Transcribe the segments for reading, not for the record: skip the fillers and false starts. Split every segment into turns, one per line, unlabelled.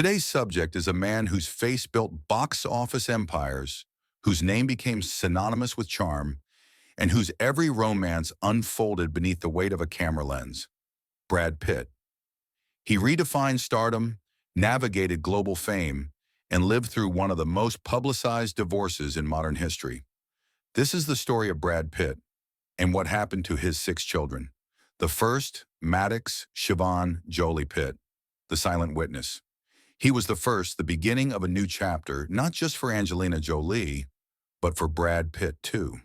Today's subject is a man whose face built box office empires, whose name became synonymous with charm, and whose every romance unfolded beneath the weight of a camera lens. Brad Pitt. He redefined stardom, navigated global fame, and lived through one of the most publicized divorces in modern history. This is the story of Brad Pitt and what happened to his six children. The first, Maddox Siobhan Jolie Pitt, the silent witness. He was the first, the beginning of a new chapter, not just for Angelina Jolie, but for Brad Pitt too.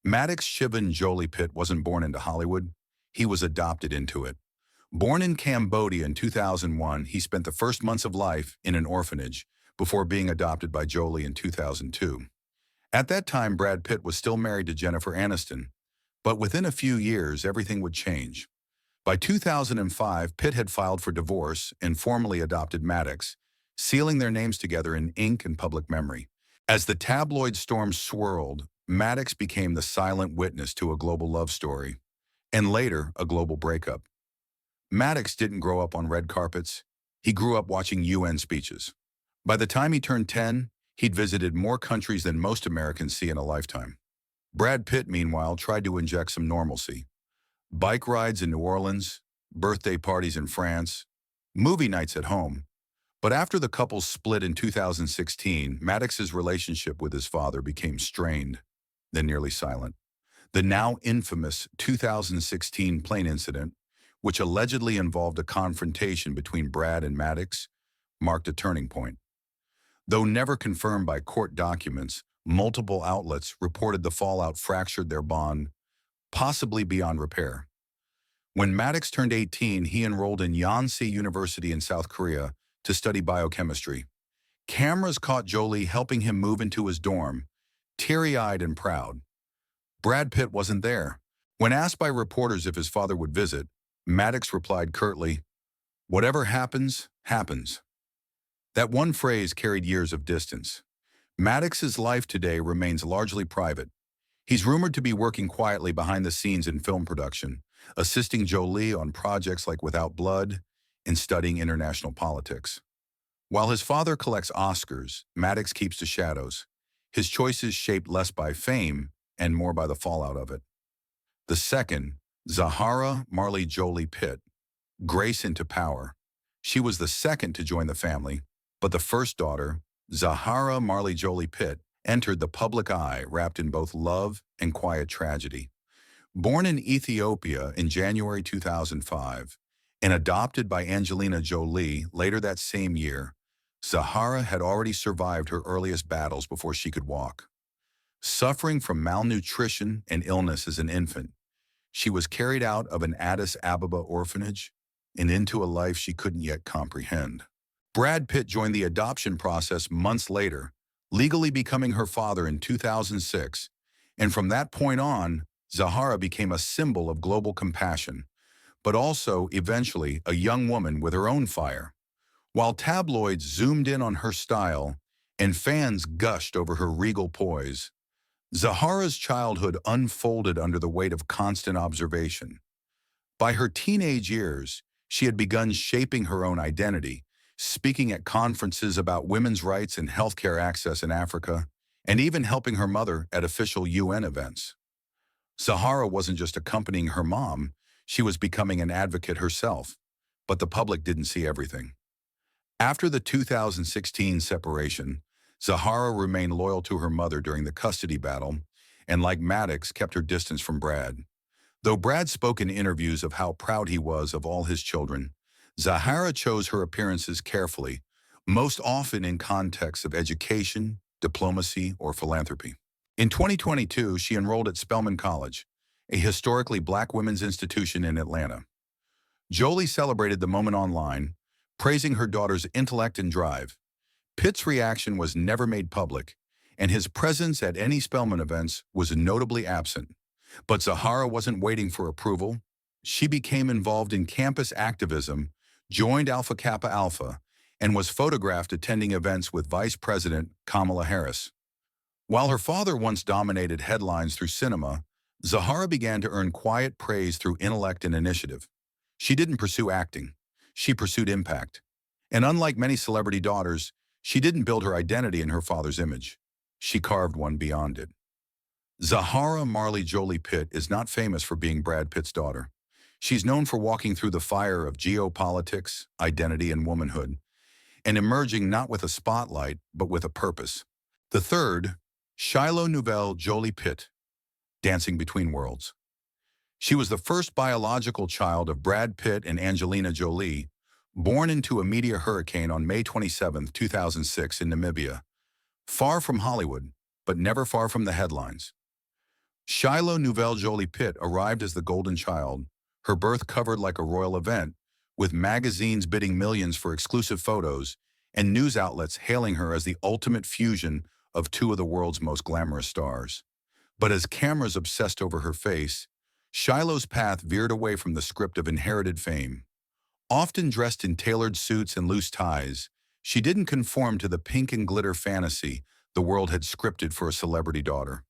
Maddox Siobhan Jolie Pitt wasn't born into Hollywood. He was adopted into it. Born in Cambodia in 2001, he spent the first months of life in an orphanage before being adopted by Jolie in 2002. At that time, Brad Pitt was still married to Jennifer Aniston, but within a few years, everything would change. By 2005, Pitt had filed for divorce and formally adopted Maddox, sealing their names together in ink and public memory. As the tabloid storm swirled, Maddox became the silent witness to a global love story, and later, a global breakup. Maddox didn't grow up on red carpets. He grew up watching UN speeches. By the time he turned 10, he'd visited more countries than most Americans see in a lifetime. Brad Pitt, meanwhile, tried to inject some normalcy. Bike rides in New Orleans, birthday parties in France, movie nights at home. But after the couple split in 2016, Maddox's relationship with his father became strained, then nearly silent. The now infamous 2016 plane incident, which allegedly involved a confrontation between Brad and Maddox, marked a turning point. Though never confirmed by court documents, multiple outlets reported the fallout fractured their bond, possibly beyond repair. When Maddox turned 18, he enrolled in Yonsei University in South Korea to study biochemistry. Cameras caught Jolie helping him move into his dorm, teary-eyed and proud. Brad Pitt wasn't there. When asked by reporters if his father would visit, Maddox replied curtly, "Whatever happens, happens." That one phrase carried years of distance. Maddox's life today remains largely private. He's rumored to be working quietly behind the scenes in film production, assisting Jolie on projects like Without Blood and studying international politics. While his father collects Oscars, Maddox keeps the shadows, his choices shaped less by fame and more by the fallout of it. The second, Zahara Marley Jolie Pitt, grace into power. She was the second to join the family, but the first daughter, Zahara Marley Jolie Pitt, entered the public eye wrapped in both love and quiet tragedy. Born in Ethiopia in January 2005 and adopted by Angelina Jolie later that same year, Zahara had already survived her earliest battles before she could walk. Suffering from malnutrition and illness as an infant, she was carried out of an Addis Ababa orphanage and into a life she couldn't yet comprehend. Brad Pitt joined the adoption process months later, legally becoming her father in 2006, and from that point on, Zahara became a symbol of global compassion, but also, eventually, a young woman with her own fire. While tabloids zoomed in on her style and fans gushed over her regal poise, Zahara's childhood unfolded under the weight of constant observation. By her teenage years, she had begun shaping her own identity, speaking at conferences about women's rights and healthcare access in Africa, and even helping her mother at official UN events. Zahara wasn't just accompanying her mom, she was becoming an advocate herself, but the public didn't see everything. After the 2016 separation, Zahara remained loyal to her mother during the custody battle, and like Maddox, kept her distance from Brad. Though Brad spoke in interviews of how proud he was of all his children, Zahara chose her appearances carefully, most often in contexts of education, diplomacy, or philanthropy. In 2022, she enrolled at Spelman College, a historically black women's institution in Atlanta. Jolie celebrated the moment online, praising her daughter's intellect and drive. Pitt's reaction was never made public, and his presence at any Spelman events was notably absent. But Zahara wasn't waiting for approval. She became involved in campus activism, joined Alpha Kappa Alpha, and was photographed attending events with Vice President Kamala Harris. While her father once dominated headlines through cinema, Zahara began to earn quiet praise through intellect and initiative. She didn't pursue acting. She pursued impact. And unlike many celebrity daughters, she didn't build her identity in her father's image. She carved one beyond it. Zahara Marley Jolie Pitt is not famous for being Brad Pitt's daughter. She's known for walking through the fire of geopolitics, identity, and womanhood, and emerging not with a spotlight, but with a purpose. The third, Shiloh Nouvelle Jolie Pitt, dancing between worlds. She was the first biological child of Brad Pitt and Angelina Jolie, born into a media hurricane on May 27, 2006 in Namibia, far from Hollywood, but never far from the headlines. Shiloh Nouvelle Jolie Pitt arrived as the golden child, her birth covered like a royal event, with magazines bidding millions for exclusive photos and news outlets hailing her as the ultimate fusion of two of the world's most glamorous stars. But as cameras obsessed over her face, Shiloh's path veered away from the script of inherited fame. Often dressed in tailored suits and loose ties, she didn't conform to the pink and glitter fantasy the world had scripted for a celebrity daughter.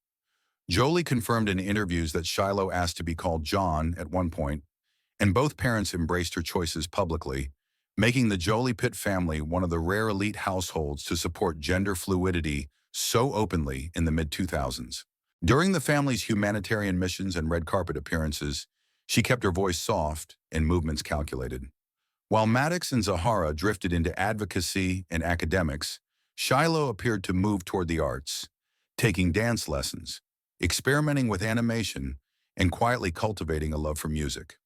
Jolie confirmed in interviews that Shiloh asked to be called John at one point, and both parents embraced her choices publicly, making the Jolie Pitt family one of the rare elite households to support gender fluidity so openly in the mid-2000s. During the family's humanitarian missions and red carpet appearances, she kept her voice soft and movements calculated. While Maddox and Zahara drifted into advocacy and academics, Shiloh appeared to move toward the arts, taking dance lessons, experimenting with animation, and quietly cultivating a love for music.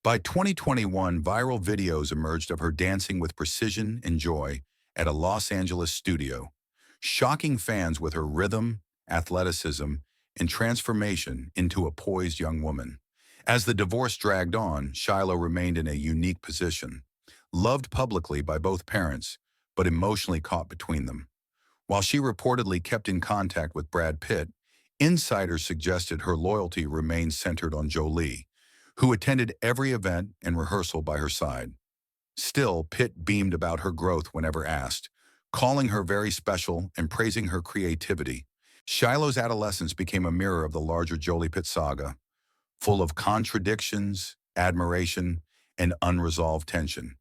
By 2021, viral videos emerged of her dancing with precision and joy at a Los Angeles studio, shocking fans with her rhythm, athleticism, and transformation into a poised young woman. As the divorce dragged on, Shiloh remained in a unique position, loved publicly by both parents, but emotionally caught between them. While she reportedly kept in contact with Brad Pitt, insiders suggested her loyalty remained centered on Jolie, who attended every event and rehearsal by her side. Still, Pitt beamed about her growth whenever asked, calling her very special and praising her creativity. Shiloh's adolescence became a mirror of the larger Jolie Pitt saga, full of contradictions, admiration, and unresolved tension.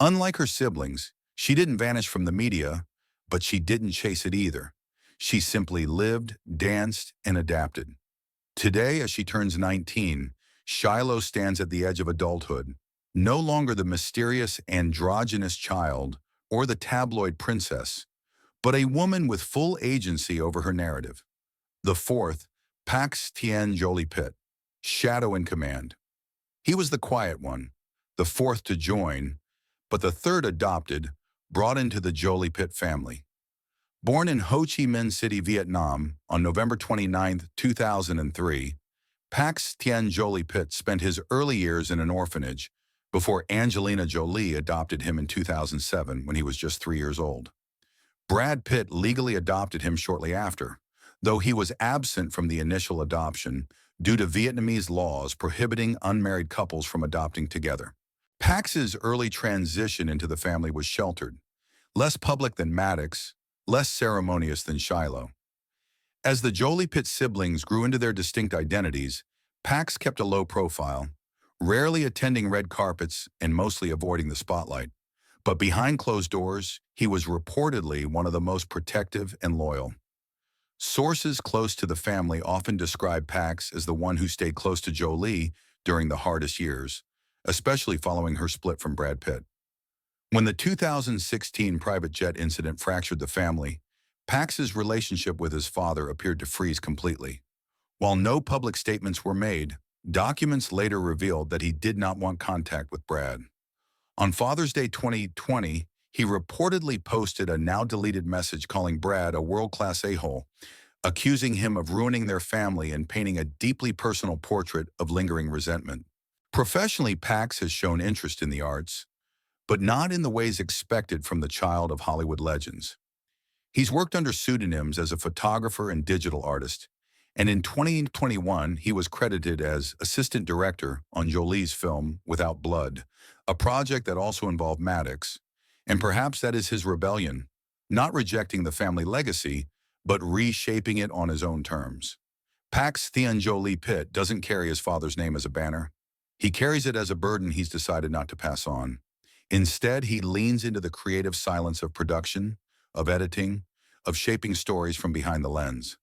Unlike her siblings, she didn't vanish from the media, but she didn't chase it either. She simply lived, danced, and adapted. Today, as she turns 19, Shiloh stands at the edge of adulthood, no longer the mysterious androgynous child or the tabloid princess, but a woman with full agency over her narrative. The fourth, Pax Tien Jolie Pitt, shadow in command. He was the quiet one, the fourth to join, but the third adopted, brought into the Jolie Pitt family. Born in Ho Chi Minh City, Vietnam, on November 29, 2003, Pax Tien Jolie Pitt spent his early years in an orphanage before Angelina Jolie adopted him in 2007 when he was just 3 years old. Brad Pitt legally adopted him shortly after, though he was absent from the initial adoption due to Vietnamese laws prohibiting unmarried couples from adopting together. Pax's early transition into the family was sheltered, less public than Maddox, less ceremonious than Shiloh. As the Jolie Pitt siblings grew into their distinct identities, Pax kept a low profile, rarely attending red carpets and mostly avoiding the spotlight. But behind closed doors, he was reportedly one of the most protective and loyal. Sources close to the family often describe Pax as the one who stayed close to Jolie during the hardest years, especially following her split from Brad Pitt. When the 2016 private jet incident fractured the family, Pax's relationship with his father appeared to freeze completely. While no public statements were made, documents later revealed that he did not want contact with Brad. On Father's Day 2020, he reportedly posted a now-deleted message calling Brad a world-class a-hole, accusing him of ruining their family and painting a deeply personal portrait of lingering resentment. Professionally, Pax has shown interest in the arts, but not in the ways expected from the child of Hollywood legends. He's worked under pseudonyms as a photographer and digital artist, and in 2021, he was credited as assistant director on Jolie's film Without Blood, a project that also involved Maddox. And perhaps that is his rebellion, not rejecting the family legacy, but reshaping it on his own terms. Pax Tien Jolie Pitt doesn't carry his father's name as a banner. He carries it as a burden he's decided not to pass on. Instead, he leans into the creative silence of production, of editing, of shaping stories from behind the lens.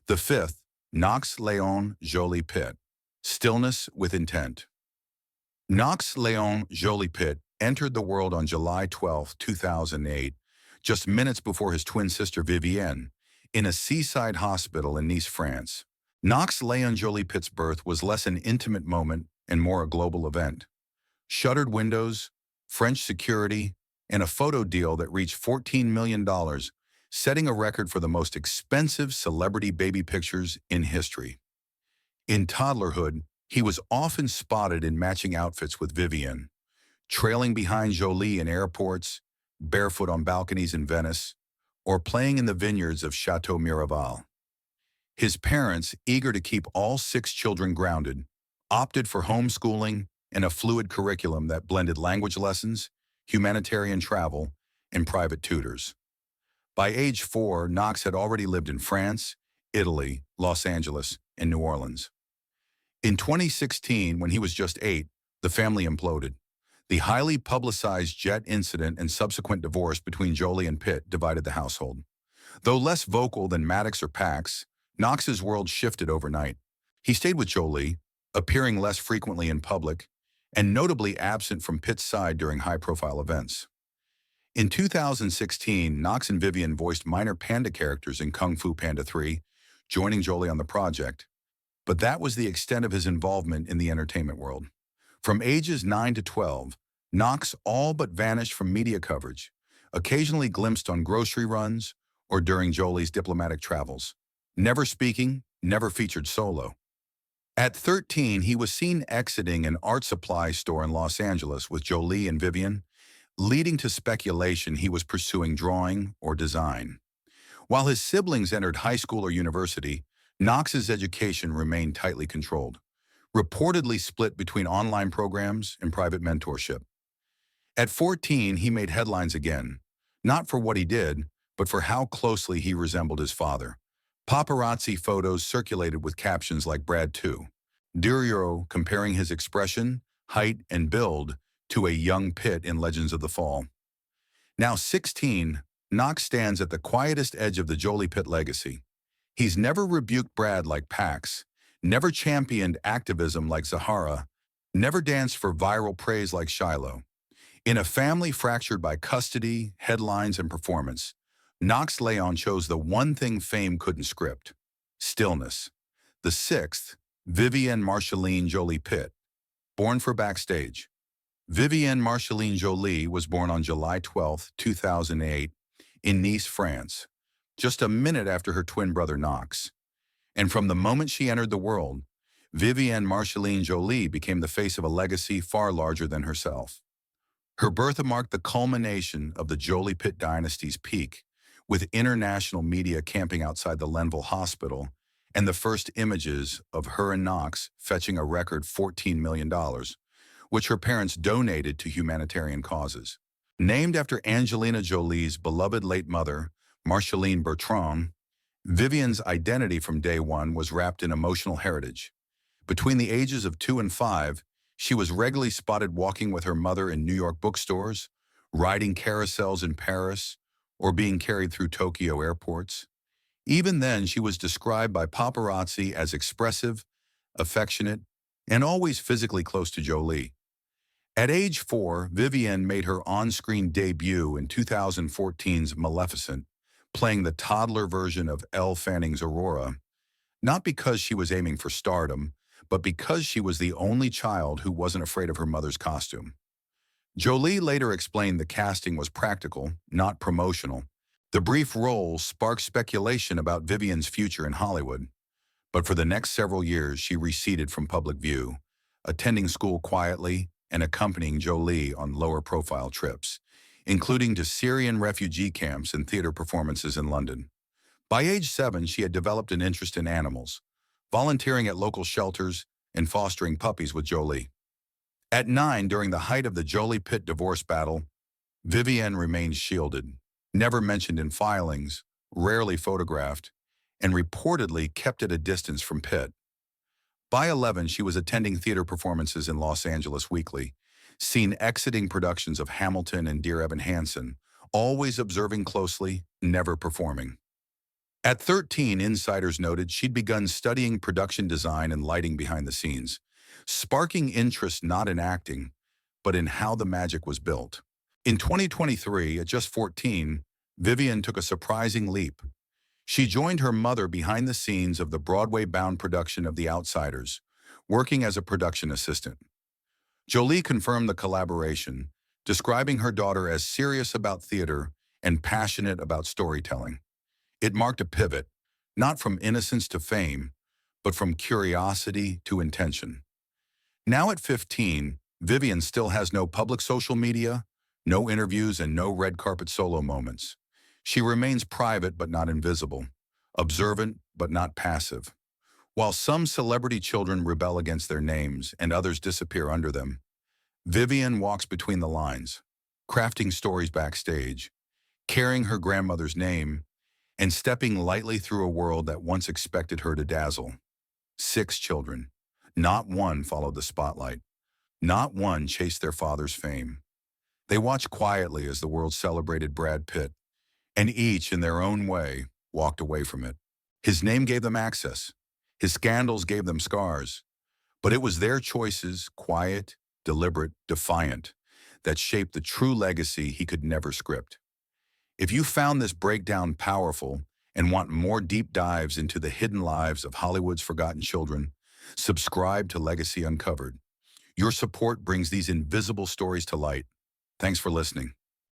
The fifth, Knox Leon Jolie Pitt, stillness with intent. Knox Leon Jolie Pitt entered the world on July 12, 2008, just minutes before his twin sister Vivienne, in a seaside hospital in Nice, France. Knox Leon Jolie Pitt's birth was less an intimate moment and more a global event. Shuttered windows, French security, and a photo deal that reached $14 million, setting a record for the most expensive celebrity baby pictures in history. In toddlerhood, he was often spotted in matching outfits with Vivienne, trailing behind Jolie in airports, barefoot on balconies in Venice, or playing in the vineyards of Chateau Miraval. His parents, eager to keep all 6 children grounded, opted for homeschooling and a fluid curriculum that blended language lessons, humanitarian travel, and private tutors. By age 4, Knox had already lived in France, Italy, Los Angeles, and New Orleans. In 2016, when he was just 8, the family imploded. The highly publicized jet incident and subsequent divorce between Jolie and Pitt divided the household. Though less vocal than Maddox or Pax, Knox's world shifted overnight. He stayed with Jolie, appearing less frequently in public, and notably absent from Pitt's side during high-profile events. In 2016, Knox and Vivienne voiced minor panda characters in Kung Fu Panda 3, joining Jolie on the project. But that was the extent of his involvement in the entertainment world. From ages 9 to 12, Knox all but vanished from media coverage, occasionally glimpsed on grocery runs or during Jolie's diplomatic travels. Never speaking, never featured solo. At 13, he was seen exiting an art supply store in Los Angeles with Jolie and Vivienne, leading to speculation he was pursuing drawing or design. While his siblings entered high school or university, Knox's education remained tightly controlled, reportedly split between online programs and private mentorship. At 14, he made headlines again, not for what he did, but for how closely he resembled his father. Paparazzi photos circulated with captions like Brad too, Durio comparing his expression, height, and build to a young Pitt in Legends of the Fall. Now 16, Knox stands at the quietest edge of the Jolie Pitt legacy. He's never rebuked Brad like Pax, never championed activism like Zahara, never danced for viral praise like Shiloh. In a family fractured by custody, headlines, and performance, Knox Leon chose the one thing fame couldn't script: stillness. The sixth, Vivienne Marceline Jolie Pitt, born for backstage. Vivienne Marceline Jolie was born on July 12, 2008, in Nice, France, just a minute after her twin brother Knox. And from the moment she entered the world, Vivienne Marceline Jolie became the face of a legacy far larger than herself. Her birth marked the culmination of the Jolie Pitt dynasty's peak, with international media camping outside the Lenville Hospital and the first images of her and Knox fetching a record $14 million, which her parents donated to humanitarian causes. Named after Angelina Jolie's beloved late mother, Marceline Bertrand, Vivienne's identity from day one was wrapped in emotional heritage. Between the ages of 2 and 5, she was regularly spotted walking with her mother in New York bookstores, riding carousels in Paris, or being carried through Tokyo airports. Even then, she was described by paparazzi as expressive, affectionate, and always physically close to Jolie. At age 4, Vivienne made her on-screen debut in 2014's Maleficent, playing the toddler version of Elle Fanning's Aurora, not because she was aiming for stardom, but because she was the only child who wasn't afraid of her mother's costume. Jolie later explained the casting was practical, not promotional. The brief role sparked speculation about Vivienne's future in Hollywood, but for the next several years she receded from public view, attending school quietly and accompanying Jolie on lower-profile trips, including to Syrian refugee camps and theater performances in London. By age 7, she had developed an interest in animals, volunteering at local shelters and fostering puppies with Jolie. At 9, during the height of the Jolie Pitt divorce battle, Vivienne remained shielded, never mentioned in filings, rarely photographed, and reportedly kept at a distance from Pitt. By 11, she was attending theater performances in Los Angeles weekly, seen exiting productions of Hamilton and Dear Evan Hansen, always observing closely, never performing. At 13, insiders noted she'd begun studying production design and lighting behind the scenes, sparking interest not in acting, but in how the magic was built. In 2023, at just 14, Vivian took a surprising leap. She joined her mother behind the scenes of the Broadway-bound production of The Outsiders, working as a production assistant. Jolie confirmed the collaboration, describing her daughter as serious about theater and passionate about storytelling. It marked a pivot, not from innocence to fame, but from curiosity to intention. Now at 15, Vivian still has no public social media, no interviews, and no red carpet solo moments. She remains private but not invisible, observant but not passive. While some celebrity children rebel against their names and others disappear under them, Vivian walks between the lines, crafting stories backstage, carrying her grandmother's name, and stepping lightly through a world that once expected her to dazzle. 6 children. Not one followed the spotlight. Not one chased their father's fame. They watched quietly as the world celebrated Brad Pitt, and each, in their own way, walked away from it. His name gave them access. His scandals gave them scars. But it was their choices, quiet, deliberate, defiant, that shaped the true legacy he could never script. If you found this breakdown powerful and want more deep dives into the hidden lives of Hollywood's forgotten children, subscribe to Legacy Uncovered. Your support brings these invisible stories to light. Thanks for listening.